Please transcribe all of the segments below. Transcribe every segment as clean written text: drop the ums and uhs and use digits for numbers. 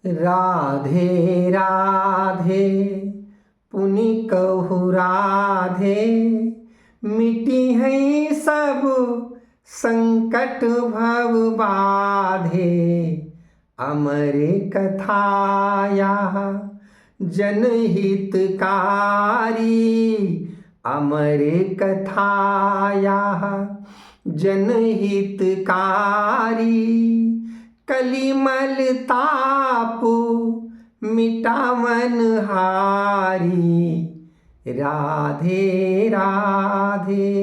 राधे राधे पुनि कहु राधे, मिटी है सब संकट भव बाधे। अमर कथाया जनहितकारी, अमर कथाया जनहितकारी। कलिमल ताप मिटावन हारी, राधे राधे।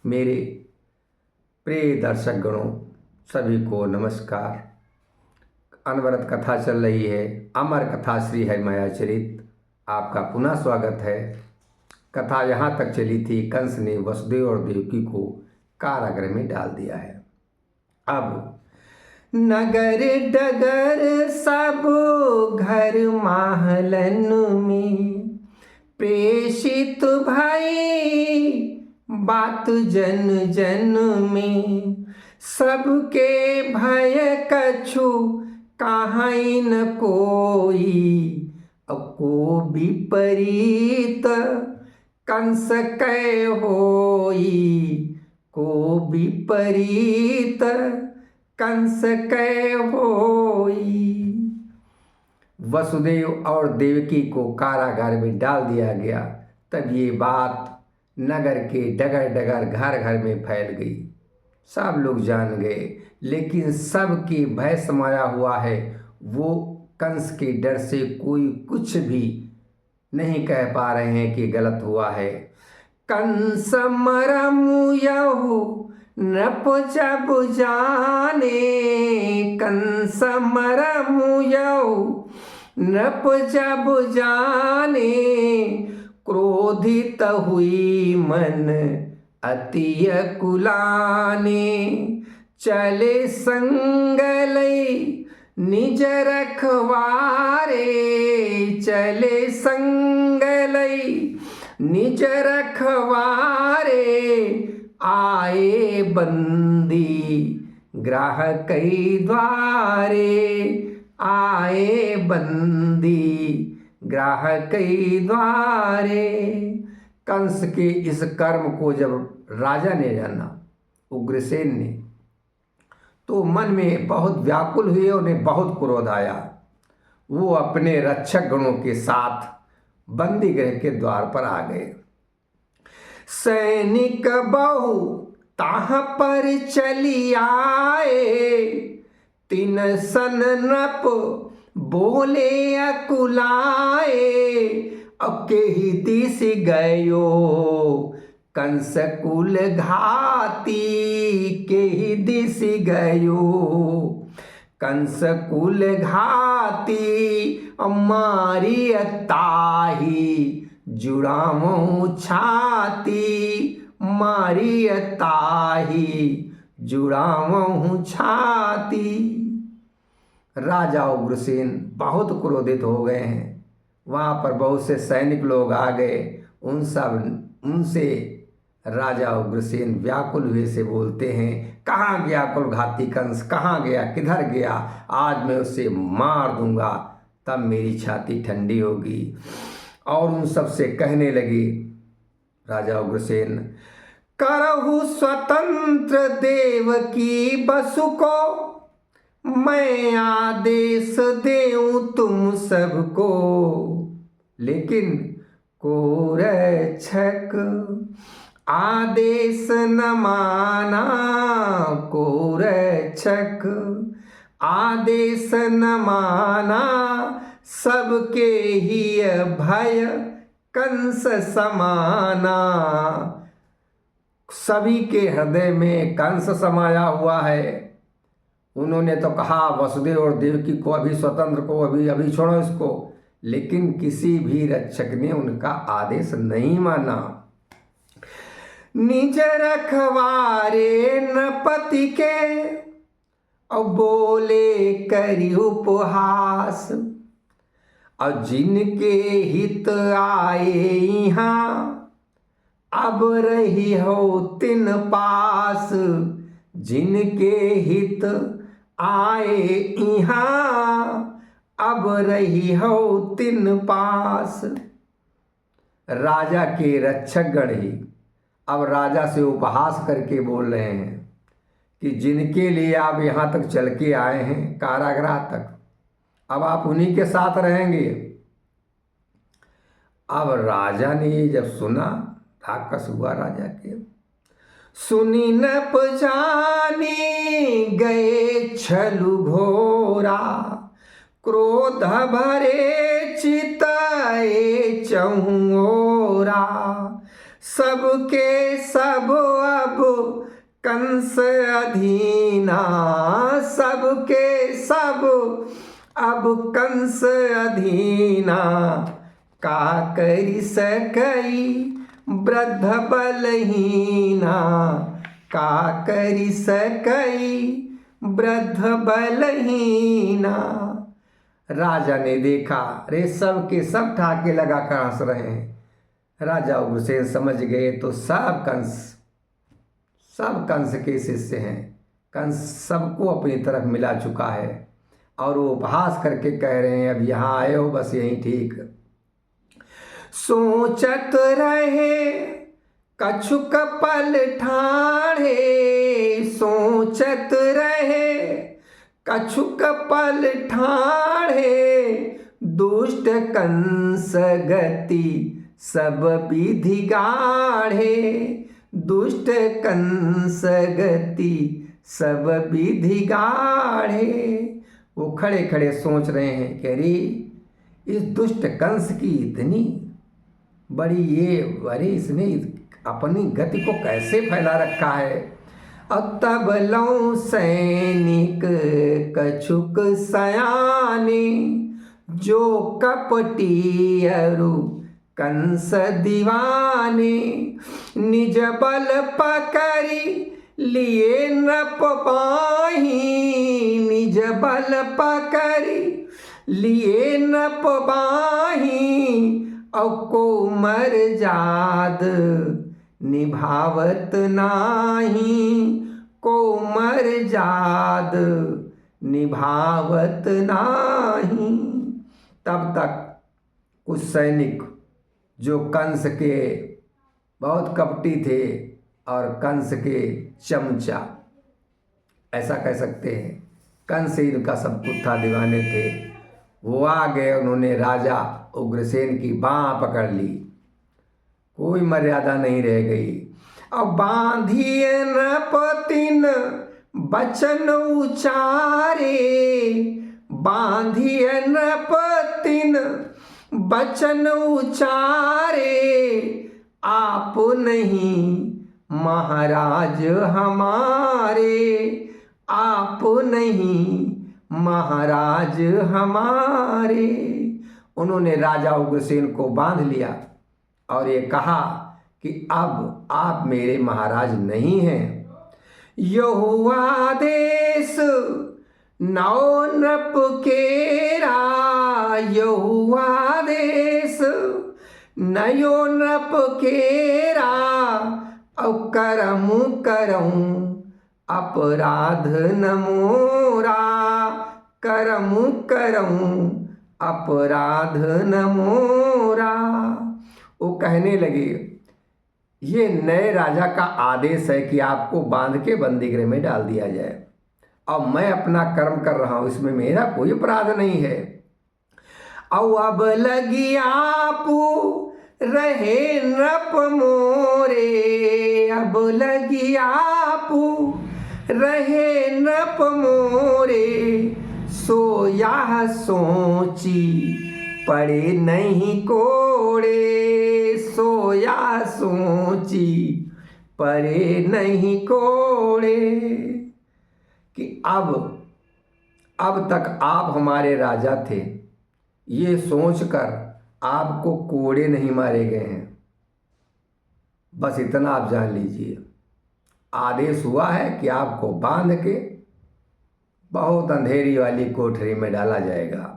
मेरे प्रिय दर्शक गणों, सभी को नमस्कार। अनवरत कथा चल रही है, अमर कथा श्री हरिमाया चरित। आपका पुनः स्वागत है। कथा यहाँ तक चली थी, कंस ने वसुदेव और देवकी को कारागृह में डाल दिया है। अब नगर डगर सब घर महलन में, प्रेषित भई बात जन जन में। सबके भय कछु काहै न कोई, को विपरीत कंस कै होई, को विपरीत कंस कै होई। वसुदेव और देवकी को कारागार में डाल दिया गया। तब ये बात नगर के डगर डगर घर घर में फैल गई। सब लोग जान गए, लेकिन सबके भय समाया हुआ है। वो कंस के डर से कोई कुछ भी नहीं कह पा रहे हैं कि गलत हुआ है। कंस मरमु यहु नृप जब जाने, कंस मरमु यहु नृप जब जाने। क्रोधित हुई मन अति कुलाने, चले संग लई निज रखवारे, चले संग लई निज रखवारे। आए बंदी ग्राहकई द्वारे, आए बंदी ग्राहकई द्वारे। कंस के इस कर्म को जब राजा ने जाना, उग्रसेन ने, तो मन में बहुत व्याकुल हुए, उन्हें बहुत क्रोध आया। वो अपने रक्षक गणों के साथ बंदी गृह के द्वार पर आ गए। सैनिक बहु ताह पर चली आए, तिन सन नृप बोले अकुलाए। अके ही दिस गयो कंस कुल घाती, के ही दिस गयो कंस कुल घाती। मारी ताही जुड़ामो छाती, मारी ताही जुड़ामो छाती। राजा उग्रसेन बहुत क्रोधित हो गए हैं। वहाँ पर बहुत से सैनिक लोग आ गए। उनसे राजा उग्रसेन व्याकुल हुए से बोलते हैं, कहाँ गया कुलघाती कंस, कहाँ गया, किधर गया? आज मैं उसे मार दूंगा, तब मेरी छाती ठंडी होगी। और उन सब से कहने लगे राजा उग्रसेन, करहु स्वतंत्र देव की बसु को, मैं आदेश देऊं तुम सबको। लेकिन को रक्षक आदेश न माना, को रक्षक आदेश न माना। सबके ही भय कंस समाना, सभी के हृदय में कंस समाया हुआ है। उन्होंने तो कहा वसुदेव और देवकी को अभी स्वतंत्र को, अभी छोड़ो इसको, लेकिन किसी भी रक्षक ने उनका आदेश नहीं माना। निज रखवारे नृपति के और बोले करी उपहास, और जिनके हित आए यहाँ अब रही हो तिन पास, जिनके हित आए यहाँ अब रही हो तिन पास। राजा के रक्षकगण ही अब राजा से उपहास करके बोल रहे हैं कि जिनके लिए आप यहाँ तक चल के आए हैं कारागृह तक, अब आप उन्हीं के साथ रहेंगे। अब राजा ने ये जब सुना, धाकस हुआ राजा के। सुनी न पहचानी गए छलु घोरा, क्रोध भरे चिताए चहुओरा। सबके सब अब कंस अधीना, सबके सब अब कंस अधीना। का करि सकई वृद्ध बलहीना, का करि सकई वृद्ध बलहीना। राजा ने देखा, रे सब के सब ठाके लगा कर हंस रहे हैं। राजा उग्रसेन समझ गए तो सब कंस के शिष्य हैं। कंस सबको अपनी तरफ मिला चुका है और वो उपहास करके कह रहे हैं, अब यहाँ आए हो बस यहीं ठीक। सोचत रहे कछुक पल ठाढ़े, सोचत रहे कछुक पल ठाढ़े। दुष्ट कंस गति सब विधि गाढ़े, दुष्ट कंस गति सब विधि गाढ़े। वो खड़े खड़े सोच रहे हैं कि अरे इस दुष्ट कंस की इतनी बड़ी अरे इसने अपनी गति को कैसे फैला रखा है। और तब लौ सैनिक कछुक सयाने, जो कपटी अरु कंस दीवाने। निज बल पकड़ी लिए नप बाही, निज बल पकड़ी लिए नप बाही। औ को मर्याद निभावत नाही, को मर्याद निभावत नाही। तब तक कुछ सैनिक जो कंस के बहुत कपटी थे और कंस के चमचा, ऐसा कह सकते हैं, कंस ही इनका सब कुछ था, दीवाने थे। वो आ गए, उन्होंने राजा उग्रसेन की बाँह पकड़ ली, कोई मर्यादा नहीं रह गई। अब बांधिए नपतिन बचन उचारे, बांधिए नपतिन बचन उचारे। आप नहीं महाराज हमारे, आप नहीं महाराज हमारे। उन्होंने राजा उग्रसेन को बांध लिया और ये कहा कि अब आप मेरे महाराज नहीं हैं। यहुआ देश नौ नृप केरा, यहुआ देश नयो नृप केरा। औ करम करऊं अपराध न मोरा, करम करऊं अपराध न मोरा। वो कहने लगे, ये नए राजा का आदेश है कि आपको बांध के बंदीगृह में डाल दिया जाए और मैं अपना कर्म कर रहा हूं, इसमें मेरा कोई अपराध नहीं है। औ अब लगी आपू रहे नृप मोरे, अब लगी आपू रहे नृप मोरे। सो यह सोची पड़े नहीं कोड़े, सो यह सोची पड़े नहीं कोड़े। कि अब तक आप हमारे राजा थे, ये सोचकर आपको कोड़े नहीं मारे गए हैं। बस इतना आप जान लीजिए, आदेश हुआ है कि आपको बांध के बहुत अंधेरी वाली कोठरी में डाला जाएगा।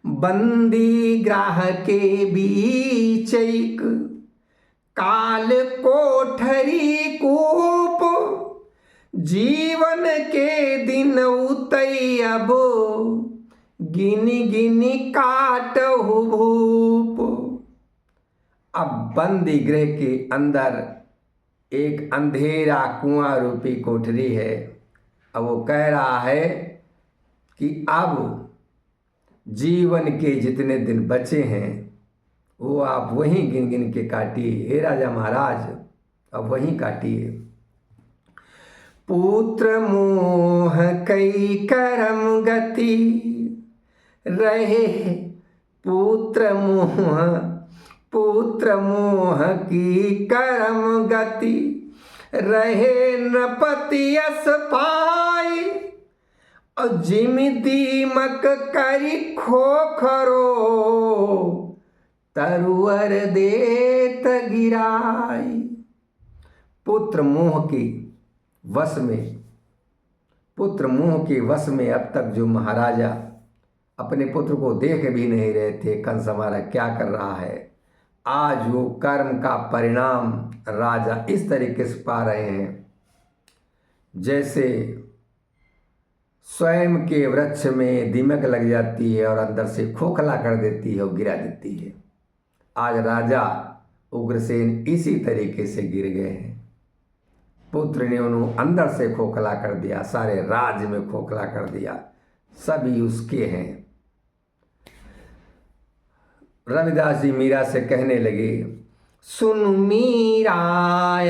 बंदी ग्राह के बीच एक काल कोठरी कूप, जीवन के दिन उतई अब गिनी गिनी काटहु भूप। अब बंदी गृह के अंदर एक अंधेरा कुआं रूपी कोठरी है। अब वो कह रहा है कि अब जीवन के जितने दिन बचे हैं वो आप वहीं गिन गिन के काटिए। हे राजा महाराज, अब वहीं काटिए। पुत्र मोह कई करम गति रहे, पुत्र मोह की करम गति रहे, नृपति यस पाई। और जिमि दीमक करी खोखरो, तरुअर देत गिराई। पुत्र मोह के वश में अब तक जो महाराजा अपने पुत्र को देख भी नहीं रहे थे, कंस हमारा क्या कर रहा है, आज वो कर्म का परिणाम राजा इस तरीके से पा रहे हैं जैसे स्वयं के वृक्ष में दीमक लग जाती है और अंदर से खोखला कर देती है और गिरा देती है। आज राजा उग्रसेन इसी तरीके से गिर गए हैं। पुत्र ने उन्हें अंदर से खोखला कर दिया, सारे राज्य में खोखला कर दिया, सभी उसके हैं। रविदास जी मीरा से कहने लगे, सुन मीरा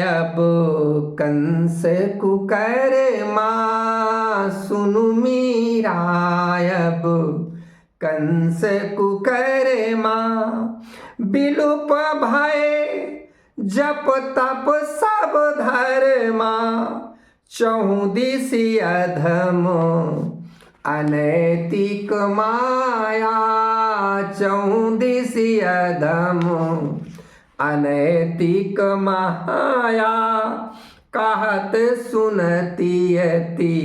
अब कंस कुकर्मा, सुन मीरा अब कंस कुकर्मा। बिलुप भय जप तप सब धर्मा, चहुदिसि अधम अनैतिक माया, चहुदिसि अधम अनैतिक माया। कहत सुनती अति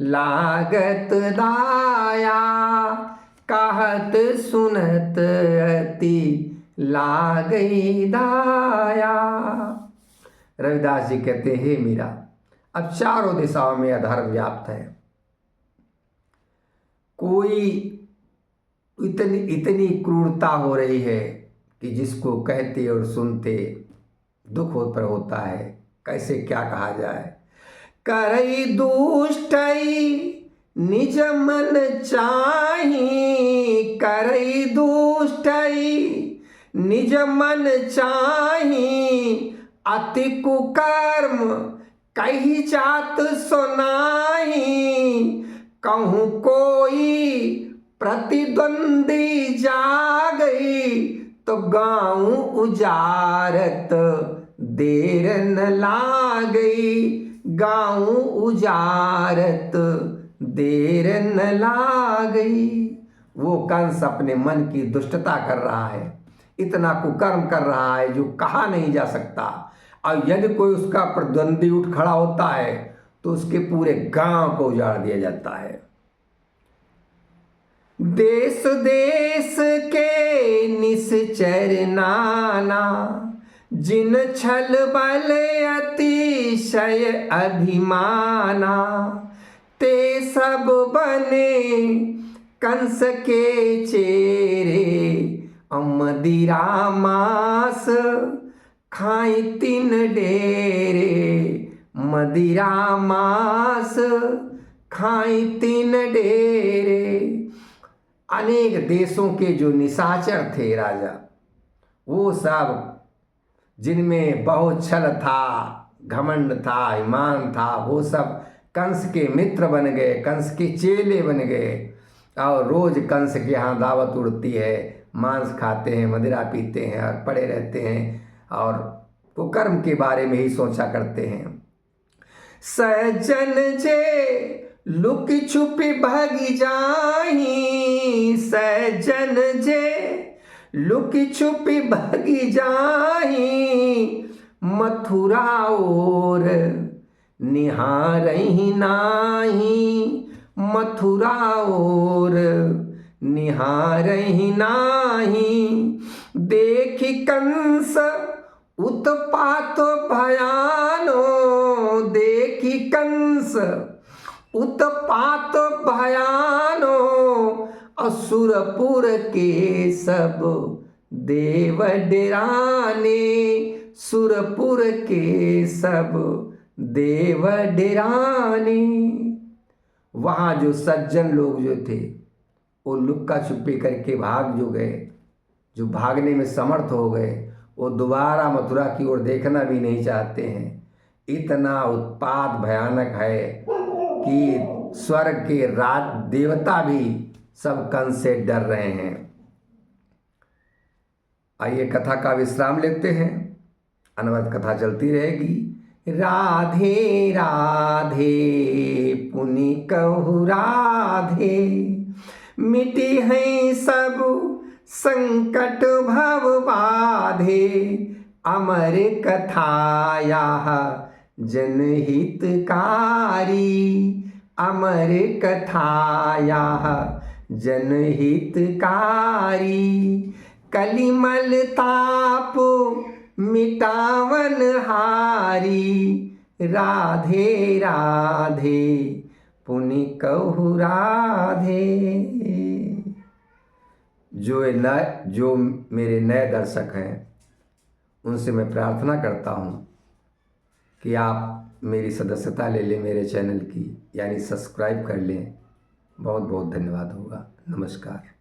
लागत दाया, कहत सुनत अति लागई दाया। रविदास जी कहते हैं, हे मीरा, अब चारों दिशाओं में अधर्म व्याप्त है। कोई इतनी क्रूरता हो रही है कि जिसको कहते और सुनते दुख होता है। कैसे क्या कहा जाए। करई दुष्टई निज मन चाही, करई दुष्टई निज मन चाही। अति कुकर्म कही जात सुनाही, कहूँ कोई प्रतिद्वंदी जागई। तो गाँव उजारत देर न लागई, गाँव उजारत देर न लागई। वो कंस अपने मन की दुष्टता कर रहा है, इतना कुकर्म कर रहा है जो कहा नहीं जा सकता। और यदि कोई उसका प्रतिद्वंदी उठ खड़ा होता है तो उसके पूरे गांव को उजाड़ दिया जाता है। देश देश के निश्चर नाना, जिन छल बल अतिशय अभिमाना। ते सब बने कंस के चेरे, मदिरा मांस खाई तीन डेरे। मदिरा मांस खाई तीन डेरे। अनेक देशों के जो निशाचर थे राजा, वो सब जिनमें बहुत छल था, घमंड था, ईमान था, वो सब कंस के मित्र बन गए, कंस के चेले बन गए। और रोज कंस के यहाँ दावत उड़ती है, मांस खाते हैं, मदिरा पीते हैं और पड़े रहते हैं और वो कर्म के बारे में ही सोचा करते हैं। सज्जन जे लुक छुपी भागी जाही, सज्जन जे लुक छुपी भागी जाही। मथुरा और निहारही नाही, मथुरा और निहारही नाही। देखी कंस उत्पात भयानो देखी कंस, उत्पात भयानो असुरपुर के सब देव डेराने, सुरपुर के सब देव डेराने। वहाँ जो सज्जन लोग जो थे वो लुक्का छुपी करके भाग जो गए, जो भागने में समर्थ हो गए, वो दोबारा मथुरा की ओर देखना भी नहीं चाहते हैं। इतना उत्पात भयानक है कि स्वर्ग के राज देवता भी सब कंस से डर रहे हैं। आइए कथा का विश्राम लेते हैं, अनवरत कथा चलती रहेगी। राधे राधे पुनि कहु राधे, मिटी है सब संकट भव बाधे, अमर कथाया जनहितकारी, अमर कथाया जनहितकारी, कलिमल ताप मिटावन हारी, राधे राधे पुनि कहु राधे। जो मेरे नए दर्शक हैं उनसे मैं प्रार्थना करता हूँ कि आप मेरी सदस्यता ले लें मेरे चैनल की, यानी सब्सक्राइब कर लें। बहुत बहुत धन्यवाद होगा। नमस्कार।